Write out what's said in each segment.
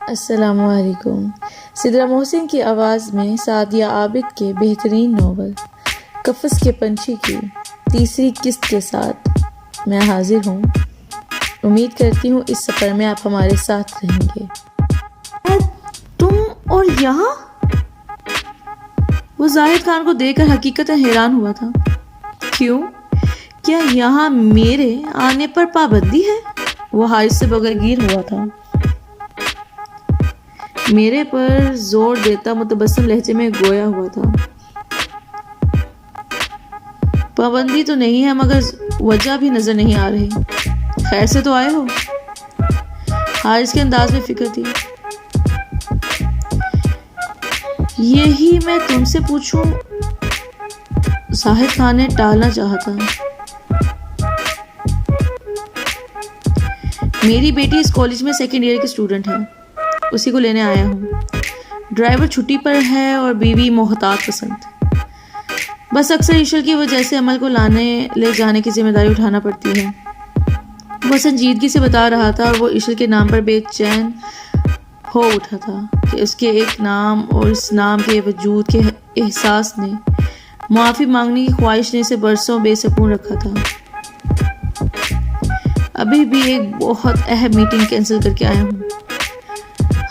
السلام علیکم۔ سدرہ محسن کی آواز میں سعدیہ عابد کے بہترین ناول قفس کے پنچھی کی تیسری قسط کے ساتھ میں حاضر ہوں۔ امید کرتی ہوں اس سفر میں آپ ہمارے ساتھ رہیں گے۔ تم اور یہاں؟ وہ زاہد خان کو دیکھ کر حقیقتاً حیران ہوا تھا۔ کیوں؟ کیا یہاں میرے آنے پر پابندی ہے؟ وہ حارث سے بغیر گیر ہوا تھا۔ میرے پر زور دیتا متبسم لہجے میں گویا ہوا تھا۔ پابندی تو نہیں ہے مگر وجہ بھی نظر نہیں آ رہی۔ خیر سے تو آئے ہو؟ حارث کے انداز میں فکر تھی۔ یہی میں تم سے پوچھوں، زاہد خان نے ٹالنا چاہا تھا۔ میری بیٹی اس کالج میں سیکنڈ ایئر کی اسٹوڈنٹ ہے، اسی کو لینے آیا ہوں۔ ڈرائیور چھٹی پر ہے اور بیوی محتاط پسند۔ بس اکثر ایشل کی وجہ سے عمل کو لے جانے کی ذمہ داری اٹھانا پڑتی ہے۔ وہ سنجیدگی سے بتا رہا تھا اور وہ ایشل کے نام پر بے چین ہو اٹھا تھا کہ اس کے ایک نام اور اس نام کے وجود کے احساس نے، معافی مانگنے کی خواہش نے اسے برسوں بے سکون رکھا تھا۔ ابھی بھی ایک بہت اہم میٹنگ کینسل کر کے آیا ہوں۔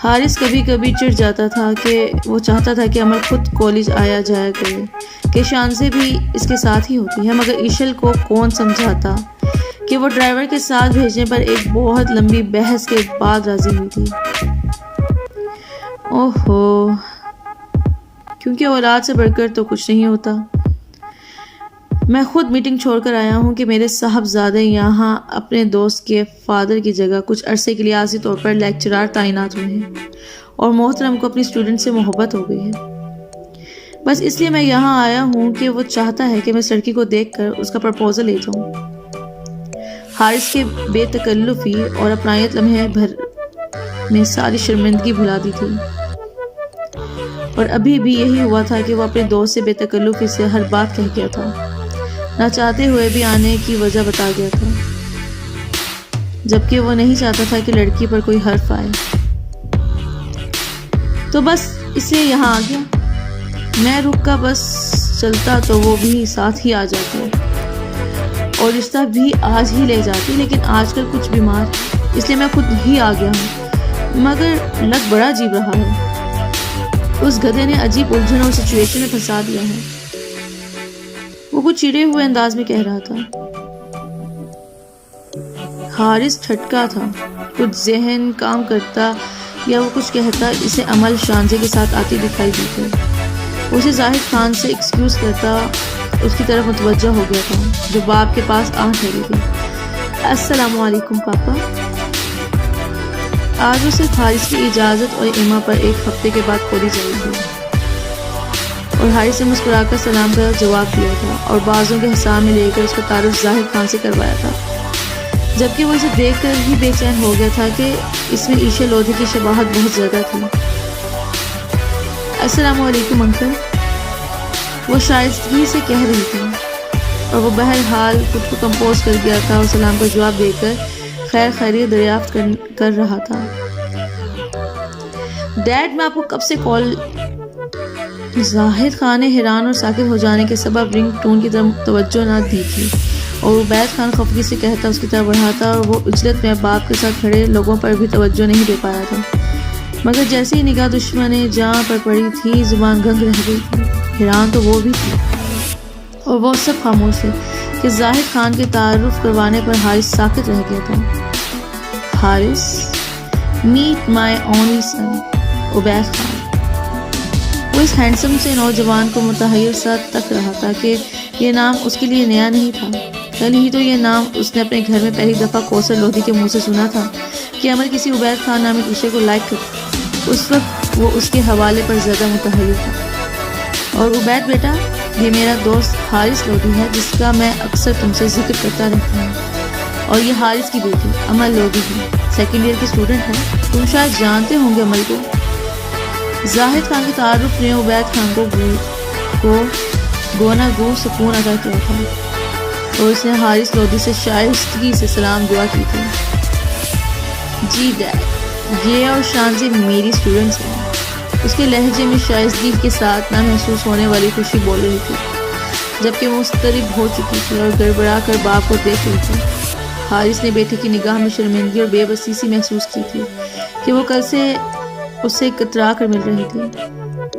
حارث کبھی کبھی چڑ جاتا تھا کہ وہ چاہتا تھا کہ عمل خود کالج آیا جایا کرے، کہ شانزے بھی اس کے ساتھ ہی ہوتی ہے، مگر ایشل کو کون سمجھاتا کہ وہ ڈرائیور کے ساتھ بھیجنے پر ایک بہت لمبی بحث کے بعد راضی ہوئی تھی۔ اوہو، کیونکہ اولاد سے بڑھ کر تو کچھ نہیں ہوتا۔ میں خود میٹنگ چھوڑ کر آیا ہوں کہ میرے صاحبزادے یہاں اپنے دوست کے فادر کی جگہ کچھ عرصے کے لیے عارضی طور پر لیکچرار تعینات ہوئے ہیں اور محترم کو اپنی اسٹوڈنٹ سے محبت ہو گئی ہے۔ بس اس لیے میں یہاں آیا ہوں کہ وہ چاہتا ہے کہ میں اس لڑکی کو دیکھ کر اس کا پرپوزل لے جاؤں۔ حارث کے بے تکلفی اور اپنائیت لمحے بھر میں ساری شرمندگی بھلا دی تھی، اور ابھی بھی یہی ہوا تھا کہ وہ اپنے دوست سے بے تکلفی سے ہر بات کہہ گیا تھا، نہ چاہتے ہوئے بھی آنے کی وجہ بتا گیا تھا، جبکہ وہ نہیں چاہتا تھا کہ لڑکی پر کوئی حرف آئے۔ تو بس اس لیے یہاں آ گیا۔ میں رک کا بس چلتا تو وہ بھی ساتھ ہی آ جاتی اور رشتہ بھی آج ہی لے جاتی، لیکن آج کل کچھ بیمار، اس لیے میں خود ہی آ گیا ہوں۔ مگر لگ بڑا عجیب رہا ہے، اس گدھے نے عجیب الجھن اور سچویشن میں پھنسا دیا ہے، وہ کچھ چڑے ہوئے انداز میں کہہ رہا تھا۔ حارث ٹھٹکا تھا، کچھ ذہن کام کرتا یا وہ کچھ کہتا، اسے عمل شانزے کے ساتھ آتی دکھائی دی تھی۔ اسے زاہد خان سے ایکسکیوز کرتا اس کی طرف متوجہ ہو گیا تھا جو باپ کے پاس آ ٹھہری تھی۔ السلام علیکم پاپا۔ آج وہ صرف حارث کی اجازت اور ایما پر ایک ہفتے کے بعد کھولی جائے گی، اور حارث نے مسکرا کر سلام کا جواب دیا تھا اور بازوں کے حساب میں لے کر اس کا تعارف زاہد خان سے کروایا تھا، جبکہ وہ اسے دیکھ کر ہی بے چین ہو گیا تھا کہ اس میں عیشا لودھی کی شباہت بہت زیادہ تھی۔ السلام علیکم انکل، وہ شائستگی سے کہہ رہی تھی، اور وہ بہرحال خود کو کمپوز کر گیا تھا اور سلام کا جواب دے کر خیر خیریت دریافت کر رہا تھا۔ ڈیڈ، میں آپ کو کب سے کال… زاہد خان نے حیران اور ساکت ہو جانے کے سبب رنگ ٹون کی طرف توجہ نہ دی تھی، اور عبید خان خفگی سے کہتا اس کی طرف بڑھاتا، اور وہ عجلت میں باپ کے ساتھ کھڑے لوگوں پر بھی توجہ نہیں دے پایا تھا، مگر جیسے ہی نگاہ دشمن جہاں پر پڑی تھی زبان گنگ رہ گئی تھی۔ حیران تو وہ بھی تھی، اور وہ سب خاموش تھے کہ زاہد خان کے تعارف کروانے پر حارث ساکت رہ گیا تھا۔ Haris, meet my only son, Ubaid Khan. وہ اس ہینڈسم سے نوجوان کو متحیر سا تک رہا تھا کہ یہ نام اس کے لیے نیا نہیں تھا۔ کل ہی تو یہ نام اس نے اپنے گھر میں پہلی دفعہ کوثر لودھی کے منہ سے سنا تھا کہ عمل کسی عبید خان نامی عیشے کو لائک کرتا۔ اس وقت وہ اس کے حوالے پر زیادہ متحیر تھا۔ اور عبید بیٹا، یہ میرا دوست حارث لودھی ہے جس کا میں اکثر تم سے ذکر کرتا رہتا ہوں، اور یہ حارث کی بیٹی عمل لودھی ہے، سیکنڈ ایئر کی اسٹوڈنٹ ہے۔ تم شاید جانتے ہوں گے عمل کو۔ زاہد خان کے تعارف نے عبید خان کو گونا گو سکون عطا کیا تھا، اور اس نے حارث لودھی سے شائستگی سے سلام دعا کی تھی۔ جی ڈیڈ، یہ اور شانزی میری اسٹوڈنٹس ہیں۔ اس کے لہجے میں شائستگی کے ساتھ نہ محسوس ہونے والی خوشی بول رہی تھی، جبکہ وہ مضطرب ہو چکی تھی اور گڑبڑا کر باپ کو دیکھ رہی تھی۔ حارث نے بیٹے کی نگاہ میں شرمندگی اور بے بسی سی محسوس کی تھی کہ وہ کل سے اس سے کترا کر مل رہی تھی،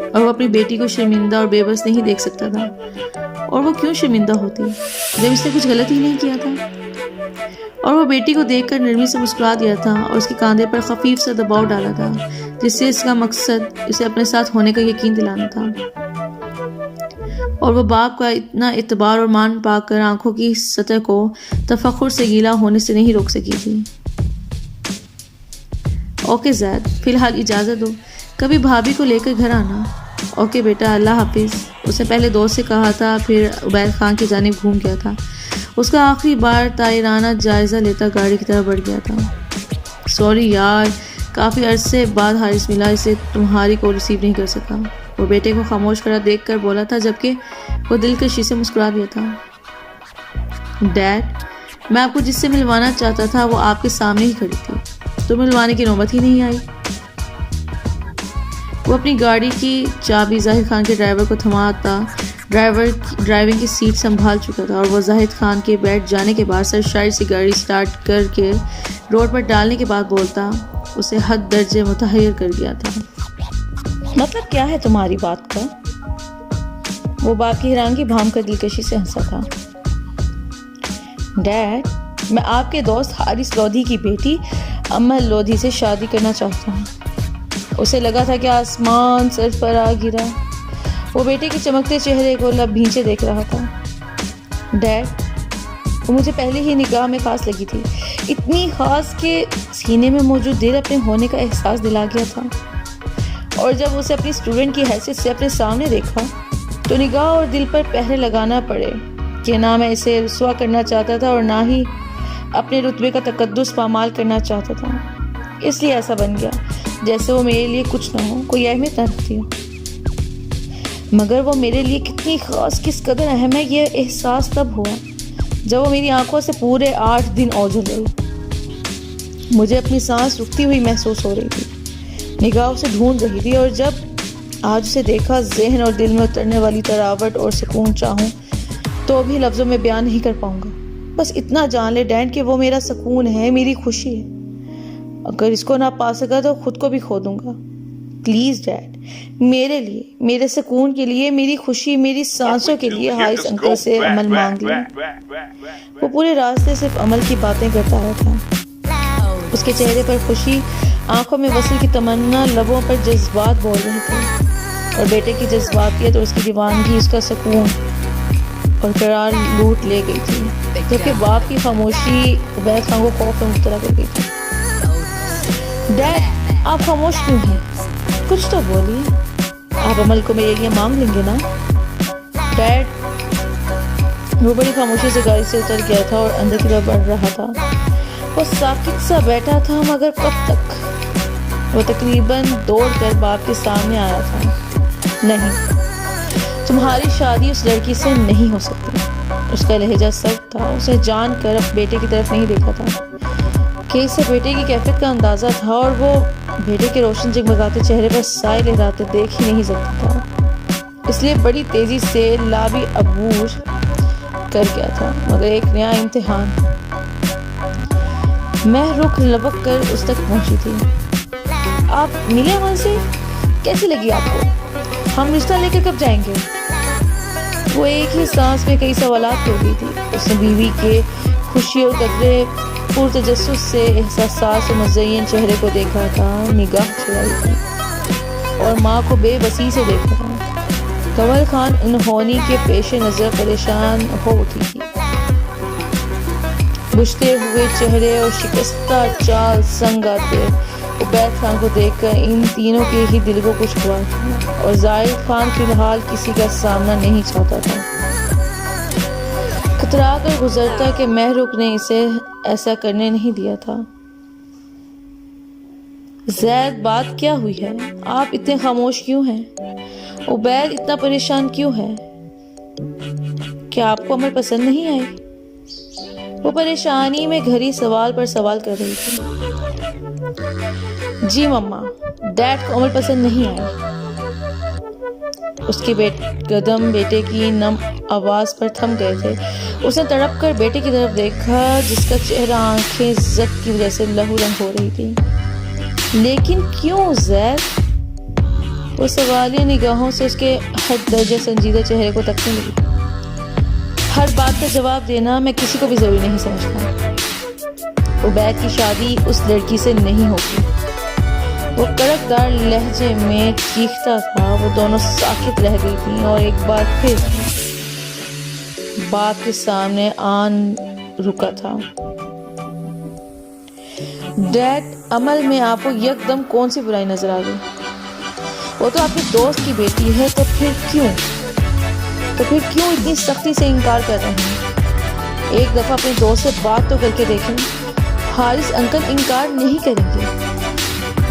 اور وہ اپنی بیٹی کو شرمندہ اور بے بس نہیں دیکھ سکتا تھا۔ اور وہ کیوں شرمندہ ہوتی جب اس نے کچھ غلط ہی نہیں کیا تھا؟ اور وہ بیٹی کو دیکھ کر نرمی سے مسکرا دیا تھا اور اس کے کاندھے پر خفیف سا دباؤ ڈالا تھا، جس سے اس کا مقصد اسے اپنے ساتھ ہونے کا یقین دلانا تھا۔ اور وہ باپ کا اتنا اعتبار اور مان پا کر آنکھوں کی سطح کو تفخر سے گیلا ہونے سے نہیں روک سکی تھی۔ اوکے زید، فی الحال اجازت دو، کبھی بھابھی کو لے کر گھر آنا۔ اوکے بیٹا، اللہ حافظ۔ اس نے پہلے دوست سے کہا تھا، پھر عبید خان کی جانب گھوم گیا تھا۔ اس کا آخری بار طائرانہ جائزہ لیتا گاڑی کی طرف بڑھ گیا تھا۔ سوری یار، کافی عرصے بعد حارث ملا، اسے تمہاری کو ریسیو نہیں کر سکا۔ وہ بیٹے کو خاموش کھڑا دیکھ کر بولا تھا، جبکہ وہ دلکشی سے مسکرا دیا تھا۔ ڈیڈ، میں آپ کو جس سے ملوانا چاہتا تھا وہ آپ کے سامنے ہی کھڑی تھی، تو ملوانے کی نوبت ہی نہیں آئی۔ وہ اپنی گاڑی کی چابی زاہد خان کے ڈرائیور کو تھماتا ڈرائیور ڈرائیونگ کی سیٹ سنبھال چکا تھا، اور وہ زاہد خان کے بیٹھ جانے کے بعد سرشاری سے گاڑی سٹارٹ کر کے روڈ پر ڈالنے کے بعد بولتا اسے حد درجے متحیر کر گیا تھا۔ مطلب کیا ہے تمہاری بات کا؟ وہ باپ کی حیرانگی بھام کر دلکشی سے ہنسا تھا۔ ڈیڈ، میں آپ کے دوست حارث لودھی کی بیٹی امل لودھی سے شادی کرنا چاہتا ہوں۔ اسے لگا تھا کہ آسمان سر پر آ گرا۔ وہ بیٹے کے چمکتے چہرے کو لب بھینچے دیکھ رہا تھا۔ ڈیڈ، وہ مجھے پہلے ہی نگاہ میں خاص لگی تھی، اتنی خاص کہ سینے میں موجود دل اپنے ہونے کا احساس دلا گیا تھا، اور جب اسے اپنی اسٹوڈنٹ کی حیثیت سے اپنے سامنے دیکھا تو نگاہ اور دل پر پہرے لگانا پڑے کہ نہ میں اسے رسوا کرنا چاہتا تھا اور نہ ہی اپنے رتبے کا تقدس پامال کرنا چاہتا تھا۔ اس لیے ایسا بن گیا جیسے وہ میرے لیے کچھ نہ ہو، کوئی اہمیت نہ رکھتی ہو، مگر وہ میرے لیے کتنی خاص، کس قدر اہم ہے، یہ احساس تب ہوا جب وہ میری آنکھوں سے پورے 8 دن اوجھل رہی۔ مجھے اپنی سانس رکتی ہوئی محسوس ہو رہی تھی، نگاہ اسے ڈھونڈ رہی تھی، اور جب آج اسے دیکھا ذہن اور دل میں اترنے والی تراوٹ اور سکون چاہوں تو بھی لفظوں میں بیان نہیں کر پاؤں گا۔ بس اتنا جان لے ڈیڈ کہ وہ میرا سکون ہے، میری خوشی ہے۔ اگر اس کو نہ پا سکا تو خود کو بھی کھو دوں گا۔ پلیز ڈیڈ، میرے لیے، میرے سکون کے لیے، میری خوشی، میری سانسوں کے لیے حارث انکل سے عمل مانگ لیں۔ وہ پورے راستے صرف عمل کی باتیں کرتا رہا تھا۔ اس کے چہرے پر خوشی، آنکھوں میں وصل کی تمنا، لبوں پر جذبات بول رہے تھے، اور بیٹے کی جذباتیت اور اس کی دیوانگی اس کا سکون اور قرار لوٹ لے گئی تھی، جبکہ باپ کی خاموشی عبید خان کو خوف میں مبتلا کر گئی تھی۔ ڈیڈ، آپ خاموش کیوں ہیں؟ کچھ تو بولیے، آپ عمل کو میرے لیے مانگ لیں گے نا؟ ڈیڈ، وہ بڑی خاموشی سے گاڑی سے اتر گیا تھا اور اندر کی طرف بڑھ رہا تھا۔ وہ ساکت سا بیٹھا تھا، مگر کب تک؟ وہ تقریباً دوڑ کر باپ کے سامنے آیا تھا۔ نہیں، تمہاری شادی اس لڑکی سے نہیں ہو سکتی۔ اس کا لہجہ سخت تھا، اسے جان کر اب بیٹے کی طرف نہیں دیکھا تھا کہ اسے بیٹے کی کیفیت کا اندازہ تھا، اور وہ بیٹے کے روشن جگمگاتے چہرے پر سائے لہراتے دیکھ ہی نہیں سکتا تھا، اس لیے بڑی تیزی سے لابی عبور کر گیا تھا۔ مگر ایک نیا امتحان۔ میں رک لبک کر اس تک پہنچی تھی۔ آپ ملے وہاں سے؟ کیسی لگی آپ کو؟ ہم رشتہ لے کر کب جائیں گے؟ وہ ایک ہی سانس میں کئی سوالات ہو گئی تھی۔ اس نے بیوی کے خوشی اور قدرے پرتجسس سے احساسات و مزین چہرے کو دیکھا تھا، نگاہ چڑھائی تھی، اور ماں کو بے بسی سے دیکھا تھا۔ کنول خان انہونی کے پیش نظر پریشان ہو اٹھی تھی۔ بجھتے ہوئے چہرے اور شکستہ چال سنگ آتے عبید خان کو دیکھ کر ان تینوں کے ہی دل کو کچھ ہوا تھا، اور زاہد خان فی الحال کسی کا سامنا نہیں چاہتا تھا۔ کترا کر گزرتا کہ محروق نے اسے ایسا کرنے نہیں دیا تھا۔ زید، بات کیا ہوئی ہے؟ آپ اتنے خاموش کیوں ہیں؟ عبید اتنا پریشان کیوں ہے؟ کیا آپ کو عمل پسند نہیں آئی؟ وہ پریشانی میں گھری سوال پر سوال کر رہی تھی۔ جی مما، ڈیڈ کو عمل پسند نہیں آئی۔ اس کے قدم بیٹے کی نم آواز پر تھم گئے تھے۔ اس نے تڑپ کر بیٹے کی طرف دیکھا جس کا چہرہ آنکھیں زد کی وجہ سے لہو رنگ ہو رہی تھی۔ لیکن کیوں زید؟ وہ سوالیہ نگاہوں سے اس کے حد درجہ سنجیدہ چہرے کو تکنے لگی۔ ہر بات کا جواب دینا میں کسی کو بھی ضروری نہیں سمجھتا۔ عبید کی شادی اس لڑکی سے نہیں ہوگی۔ وہ کڑکدار لہجے میں چیختا تھا۔ وہ دونوں ساکت رہ گئی تھیں اور ایک بار پھر باپ کے سامنے آن رکا تھا۔ ڈیڈ، عمل میں آپ کو یکدم کون سی برائی نظر آ گئی؟ وہ تو آپ کے دوست کی بیٹی ہے، تو پھر کیوں اتنی سختی سے انکار کر رہے ہیں؟ ایک دفعہ اپنے دوست سے بات تو کر کے دیکھیں۔ حارث انکل انکار نہیں کریں گے،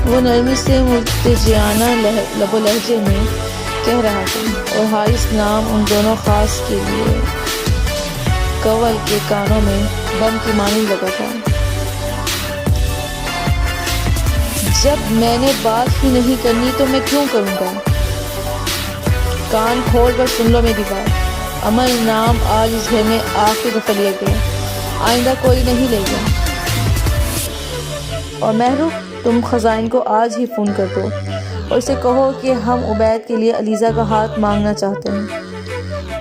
وہ نرمی سے مرتجعانہ لب و لہجے میں کہہ رہا تھا، اور حارث نام ان دونوں خاص کے لیے کنول کے کانوں میں بم کی مانند لگا تھا۔ جب میں نے بات ہی نہیں کرنی تو میں کیوں کروں گا؟ کان کھول کر سن لو میری بات۔ عمل نام آج اس گھر میں آخری دفعہ لیا گیا، آئندہ کوئی نہیں لے گا۔ اور محروف، تم خزائن کو آج ہی فون کر دو اور اسے کہو کہ ہم عبید کے لیے علیزہ کا ہاتھ مانگنا چاہتے ہیں۔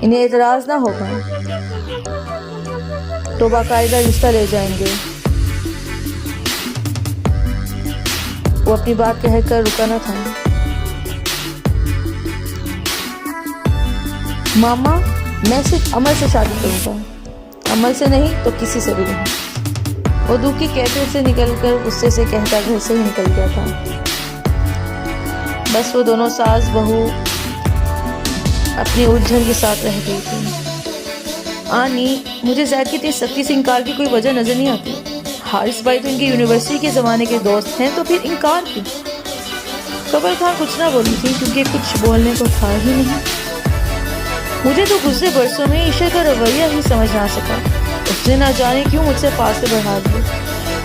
انہیں اعتراض نہ ہوگا تو باقاعدہ رشتہ لے جائیں گے۔ وہ اپنی بات کہہ کر رکا نہ تھا۔ ماما، میں صرف عمل سے شادی کروں گا، عمل سے نہیں تو کسی سے بھی نہیں۔ وہ دکھ کی کیفیت سے نکل کر غصے سے کہتا گھر سے ہی نکل گیا تھا۔ بس وہ دونوں ساس بہو اپنی الجھن کے ساتھ رہ گئی تھی۔ آنی، مجھے زید کی اتنی سختی سے انکار کی کوئی وجہ نظر نہیں آتی۔ حارث بھائی تو ان کی یونیورسٹی کے زمانے کے دوست ہیں، تو پھر انکار کیوں؟ کنول خان کچھ نہ بولی تھی کیونکہ کچھ بولنے کو تھا ہی نہیں۔ مجھے تو گزرے برسوں میں عشر کا رویہ ہی سمجھ نہ سکا۔ اس نے نہ جانے کیوں مجھ سے فاصلے بڑھا دیے۔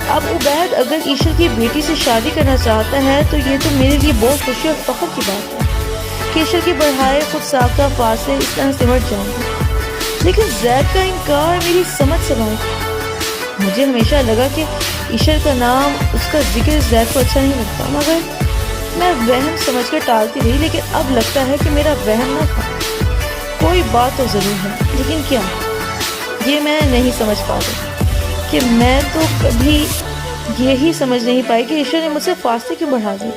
اب عبید اگر عشر کی بیٹی سے شادی کرنا چاہتا ہے تو یہ تو میرے لیے بہت خوشی اور فخر کی بات ہے کہ عشر کے بڑھائے خود ساختہ فاصلے اس طرح سمٹ جائیں گے۔ لیکن زید کا انکار میری سمجھ سے باہر۔ مجھے ہمیشہ لگا کہ عشر کا نام، اس کا ذکر زید کو اچھا نہیں لگتا، مگر میں وہم سمجھ کر ٹالتی رہی۔ لیکن اب لگتا ہے کہ میرا وہم نہ تھا، کوئی بات تو ضرور ہے، لیکن کیا؟ یہ میں نہیں سمجھ پا رہی کہ میں تو کبھی یہی سمجھ نہیں پائی کہ عشر نے مجھ سے فاصلے کیوں بڑھا دیے۔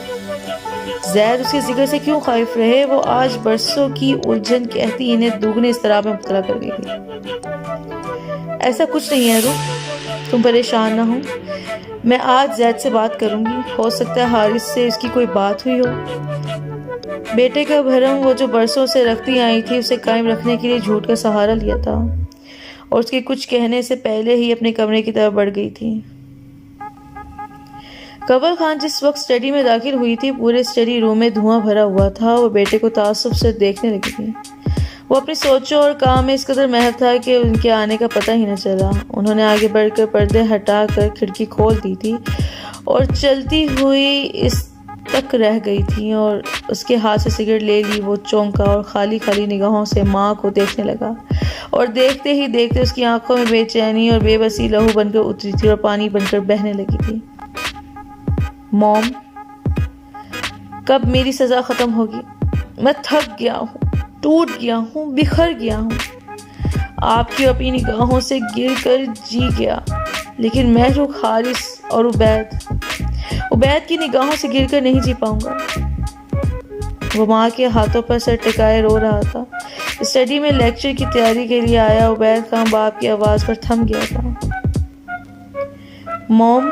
زید اس کے ذکر سے کیوں خائف رہے؟ وہ آج برسوں کی الجھن کہتی انہیں دوگنے اضطراب میں مبتلا کر گئی تھی۔ ایسا کچھ نہیں ہے روح، تم پریشان نہ ہو، میں آج زید سے بات کروں گی۔ ہو سکتا ہے حارث سے اس کی کوئی بات ہوئی ہو۔ بیٹے کا بھرم وہ جو برسوں سے رکھتی آئی تھی، اسے قائم رکھنے کے لیے جھوٹ کا سہارا لیا تھا، اور اس کے کچھ کہنے سے پہلے ہی اپنے کمرے کی طرف بڑھ گئی تھی۔ کنول خان جس وقت اسٹڈی میں داخل ہوئی تھی، پورے اسٹڈی روم میں دھواں بھرا ہوا تھا۔ وہ بیٹے کو تعصب سے دیکھنے لگی تھی۔ وہ اپنی سوچوں اور کام میں اس قدر محو تھا کہ ان کے آنے کا پتہ ہی نہ چلا۔ انہوں نے آگے بڑھ کر پردے ہٹا کر کھڑکی کھول دی تھی اور چلتی ہوئی اس تک رہ گئی تھی اور اس کے ہاتھ سے سگریٹ لے لی۔ وہ چونکا اور خالی خالی نگاہوں سے ماں کو دیکھنے لگا، اور دیکھتے ہی دیکھتے اس کی آنکھوں میں بے چینی اور بے بسی لہو بن کر اتری تھی اور پانی بن کر بہنے لگی تھی۔ موم، کب میری سزا ختم ہوگی؟ میں تھک گیا ہوں، ٹوٹ گیا ہوں، بکھر گیا ہوں، آپ کی اپنی نگاہوں سے گر کر جی گیا، لیکن میں جو حارث اور عبید کی نگاہوں سے گر کر نہیں جی پاؤں گا۔ وہ ماں کے ہاتھوں پر سر ٹکائے رو رہا تھا۔ اسٹڈی میں لیکچر کی تیاری کے لیے آیا عبید خان باپ کی آواز پر تھم گیا تھا۔ موم،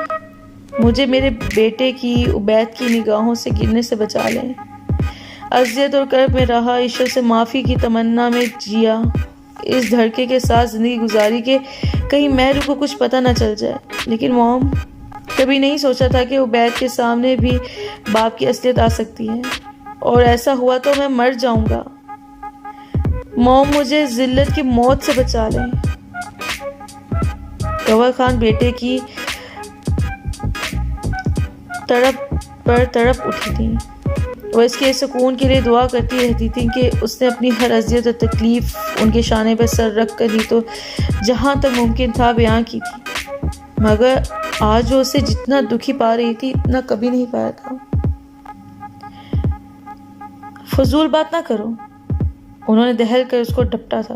مجھے میرے بیٹے کی عبید کی نگاہوں سے گرنے سے بچا لیں۔ اذیت اور کرب میں رہا، عشر سے معافی کی تمنا میں جیا، اس دھڑکے کے ساتھ زندگی گزاری کہ کہیں مہرو کو کچھ پتہ نہ چل جائے۔ لیکن موم، کبھی نہیں سوچا تھا کہ عبید کے سامنے بھی باپ کی اصلیت آ سکتی ہے، اور ایسا ہوا تو میں مر جاؤں گا۔ موم، مجھے ذلت کی موت سے بچا لیں۔ کنول خان بیٹے کی تڑپ پر تڑپ اٹھی تھیں. وہ اس کے سکون کے لیے دعا کرتی رہتی تھیں کہ اس نے اپنی ہر اذیت اور تکلیف ان کے شانے پر سر رکھ کر ہی تو جہاں تک ممکن تھا بیان کی تھی، مگر آج وہ اسے جتنا دکھی پا رہی تھی اتنا کبھی نہیں پایا تھا. فضول بات نہ کرو، انہوں نے دہل کر اس کو ڈپٹا تھا.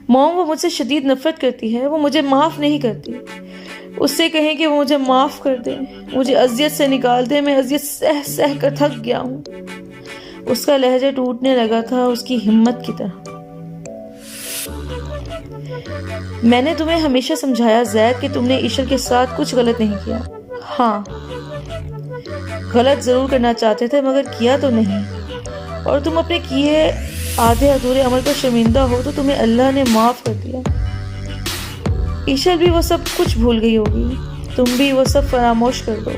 موم، وہ مجھ سے شدید نفرت کرتی ہے، وہ مجھے معاف نہیں کرتی. اس سے کہیں کہ وہ مجھے معاف کر دے، مجھے اذیت سے نکال دے، میں اذیت سہ سہ کر تھک گیا ہوں. اس کا لہجہ ٹوٹنے لگا تھا اس کی ہمت کی طرح. میں نے تمہیں ہمیشہ سمجھایا زید کہ تم نے ایشر کے ساتھ کچھ غلط نہیں کیا. ہاں، غلط ضرور کرنا چاہتے تھے مگر کیا تو نہیں، اور تم اپنے کیے آدھے ادھورے عمل پر شرمندہ ہو تو تمہیں اللہ نے معاف کر دیا. ایشر بھی وہ سب کچھ بھول گئی ہوگی، تم بھی وہ سب فراموش کر دو.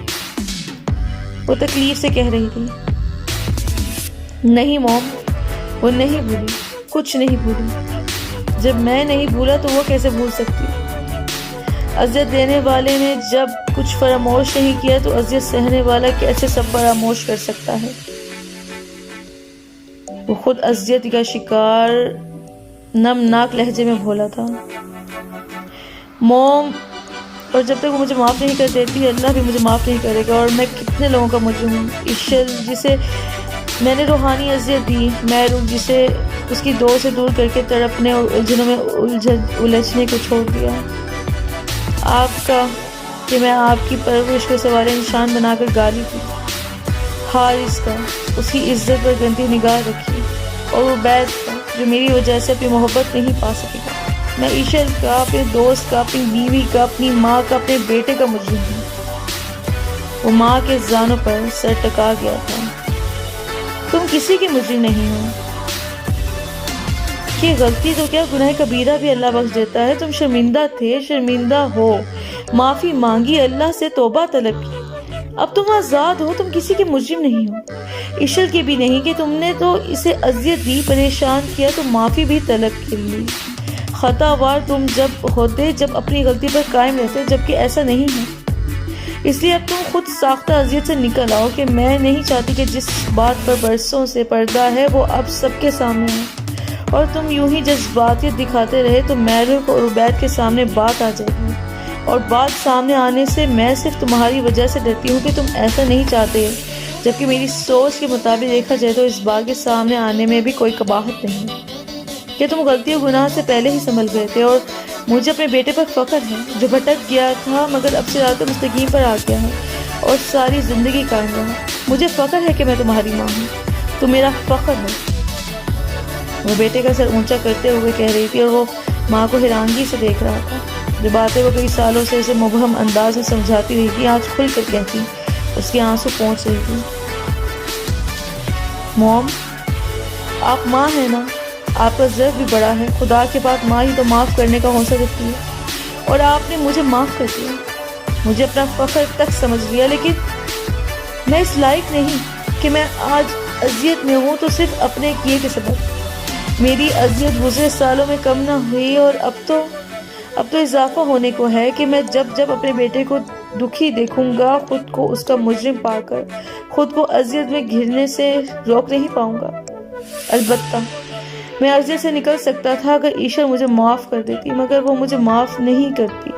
وہ تکلیف سے کہہ رہی تھی. نہیں موم، وہ نہیں بھولی، کچھ نہیں بھولی. جب میں نہیں بھولا تو وہ کیسے بھول سکتی؟ اذیت دینے والے نے جب کچھ فراموش نہیں کیا تو اذیت سہنے والا کیسے سب فراموش کر سکتا ہے؟ وہ خود اذیت کا شکار نمناک لہجے میں بولا تھا. موم، اور جب تک وہ مجھے معاف نہیں کر دیتی اللہ بھی مجھے معاف نہیں کرے گا. اور میں کتنے لوگوں کا مجرم ہوں. ایشر جسے میں نے روحانی اذیت دی، محروم جسے اس کی دو سے دور کر کے تڑپنے اور الجھنوں میں الجھنے کو چھوڑ دیا. آپ کا کہ میں آپ کی پرورش کو سوال نشان بنا کر گالی دی. حارث کا اس کی عزت پر گندی نگاہ رکھی، اور عبید کا جو میری وجہ سے اپنی محبت نہیں پا سکے گا. میں ایشر کا، اپنے دوست کا، اپنی بیوی کا، اپنی ماں کا، اپنے بیٹے کا مجرم ہوں. وہ ماں کے زانوں پر سر ٹکا گیا تھا. تم کسی کے مجرم نہیں ہو. کہ غلطی تو کیا گناہ کبیرہ بھی اللہ بخش دیتا ہے. تم شرمندہ تھے، شرمندہ ہو، معافی مانگی، اللہ سے توبہ طلب کی، اب تم آزاد ہو. تم کسی کے مجرم نہیں ہو، ایشر کے بھی نہیں کہ تم نے تو اسے اذیت دی، پریشان کیا تو معافی بھی طلب کر لی. خطا وار تم جب ہوتے جب اپنی غلطی پر قائم رہتے، جبکہ ایسا نہیں ہے. اس لیے اب تم خود ساختہ اذیت سے نکل آؤ کہ میں نہیں چاہتی کہ جس بات پر برسوں سے پردہ ہے وہ اب سب کے سامنے ہے. اور تم یوں ہی جذباتیت دکھاتے رہے تو محروق اور عبید کے سامنے بات آ جائے گی. اور بات سامنے آنے سے میں صرف تمہاری وجہ سے ڈرتی ہوں کہ تم ایسا نہیں چاہتے، جبکہ میری سوچ کے مطابق دیکھا جائے تو اس بات کے سامنے آنے میں بھی کوئی قباحت نہیں کہ تم غلطی اور گناہ سے پہلے ہی سنبھل گئے تھے. اور مجھے اپنے بیٹے پر فخر ہے جو بھٹک گیا تھا مگر اب سے رات مستقیم پر آ گیا ہے اور ساری زندگی قائم رہا. مجھے فخر ہے کہ میں تمہاری ماں ہوں، تم میرا فخر ہو. وہ بیٹے کا سر اونچا کرتے ہوئے کہہ رہی تھی اور وہ ماں کو حیرانگی سے دیکھ رہا تھا. جو باتیں وہ کئی سالوں سے اسے مبہم انداز میں سمجھاتی رہی تھی آج کھل کر کہتی. اس کے آنسو پہنچ رہی تھی. موم، آپ ماں ہیں نا، آپ کا ضرر بھی بڑا ہے. خدا کے بعد ماں ہی تو معاف کرنے کا حوصلہ رکھتی ہے، اور آپ نے مجھے معاف کر دیا، مجھے اپنا فخر تک سمجھ لیا. لیکن میں اس لائق نہیں کہ میں آج اذیت میں ہوں تو صرف اپنے کیے کے سبب. میری اذیت گزرے سالوں میں کم نہ ہوئی اور اب تو اضافہ ہونے کو ہے کہ میں جب اپنے بیٹے کو دکھی دیکھوں گا خود کو اس کا مجرم پا کر خود کو اذیت میں گھرنے سے روک نہیں پاؤں گا. البتہ میں اذیت سے نکل سکتا تھا اگر ایشر مجھے معاف کر دیتی، مگر وہ مجھے معاف نہیں کرتی.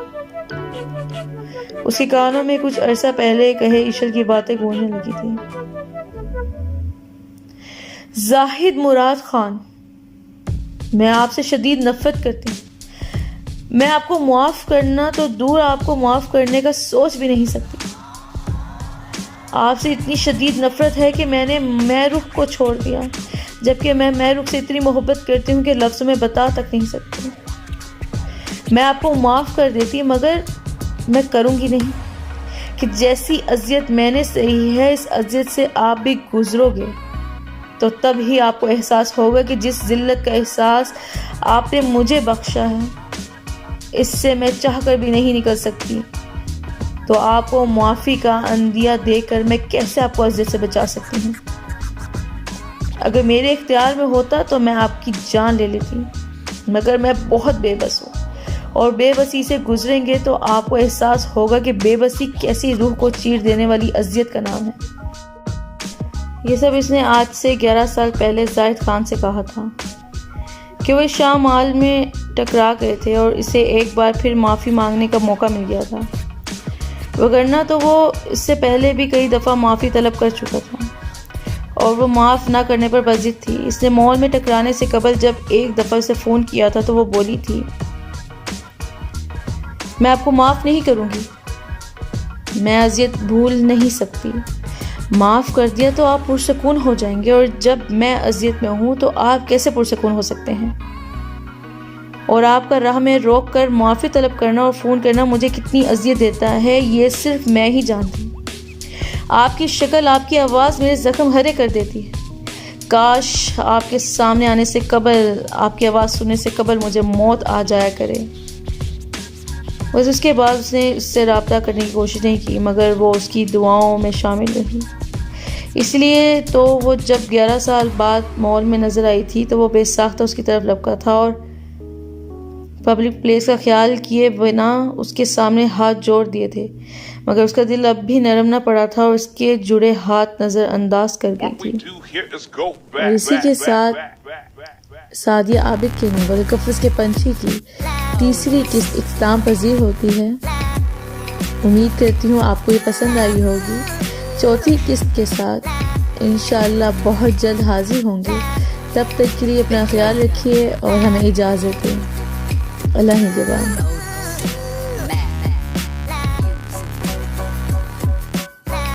اس کے کانوں میں کچھ عرصہ پہلے کہے ایشر کی باتیں گونجنے لگی تھی. زاہد مراد خان، میں آپ سے شدید نفرت کرتی ہوں. میں آپ کو معاف کرنا تو دور، آپ کو معاف کرنے کا سوچ بھی نہیں سکتی. آپ سے اتنی شدید نفرت ہے کہ میں نے محروق کو چھوڑ دیا، جبکہ میں محروق سے اتنی محبت کرتی ہوں کہ لفظوں میں بتا تک نہیں سکتی. میں آپ کو معاف کر دیتی مگر میں کروں گی نہیں کہ جیسی اذیت میں نے سہی ہے اس اذیت سے آپ بھی گزرو گے تو تب ہی آپ کو احساس ہوگا کہ جس ذلت کا احساس آپ نے مجھے بخشا ہے اس سے میں چاہ کر بھی نہیں نکل سکتی. تو آپ کو معافی کا عندیہ دے کر میں کیسے آپ کو اذیت سے بچا سکتی ہوں؟ اگر میرے اختیار میں ہوتا تو میں آپ کی جان لے لیتی، مگر میں بہت بے بس ہوں اور بے بسی سے گزریں گے تو آپ کو احساس ہوگا کہ بے بسی کیسی روح کو چیر دینے والی اذیت کا نام ہے۔ یہ سب اس نے آج سے 11 سال پہلے زاہد خان سے کہا تھا کہ وہ شام مال میں ٹکرا گئے تھے اور اسے ایک بار پھر معافی مانگنے کا موقع مل گیا تھا، وگرنہ تو وہ اس سے پہلے بھی کئی دفعہ معافی طلب کر چکا تھا اور وہ معاف نہ کرنے پر بضد تھی۔ اس نے مال میں ٹکرانے سے قبل جب ایک دفعہ اسے فون کیا تھا تو وہ بولی تھی، میں آپ کو معاف نہیں کروں گی، میں اذیت بھول نہیں سکتی، معاف کر دیا تو آپ پرسکون ہو جائیں گے، اور جب میں اذیت میں ہوں تو آپ کیسے پرسکون ہو سکتے ہیں؟ اور آپ کا راہ میں روک کر معافی طلب کرنا اور فون کرنا مجھے کتنی اذیت دیتا ہے یہ صرف میں ہی جانتی۔ آپ کی شکل، آپ کی آواز میرے زخم ہرے کر دیتی ہے۔ کاش آپ کے سامنے آنے سے قبل، آپ کی آواز سننے سے قبل مجھے موت آ جایا کرے۔ بس اس کے بعد اس نے اس سے رابطہ کرنے کی کوشش نہیں کی، مگر وہ اس کی دعاؤں میں شامل رہی۔ اس لیے تو وہ جب 11 سال بعد مال میں نظر آئی تھی تو وہ بے ساختہ اس کی طرف لپکا تھا اور پبلک پلیس کا خیال کیے بنا اس کے سامنے ہاتھ جوڑ دیے تھے، مگر اس کا دل اب بھی نرم نہ پڑا تھا اور اس کے جڑے ہاتھ نظر انداز کر گئی تھی۔ اور اسی کے ساتھ سعدیہ عابد کے ناول قفس کے پنچھی کی تیسری قسط اختتام پذیر ہوتی ہے۔ امید کرتی ہوں آپ کو یہ پسند آئی ہوگی۔ چوتھی قسط کے ساتھ انشاءاللہ بہت جلد حاضر ہوں گے۔ تب تک کے لیے اپنا خیال رکھیے اور ہمیں اجازت دیں۔ اللہ نگہبان۔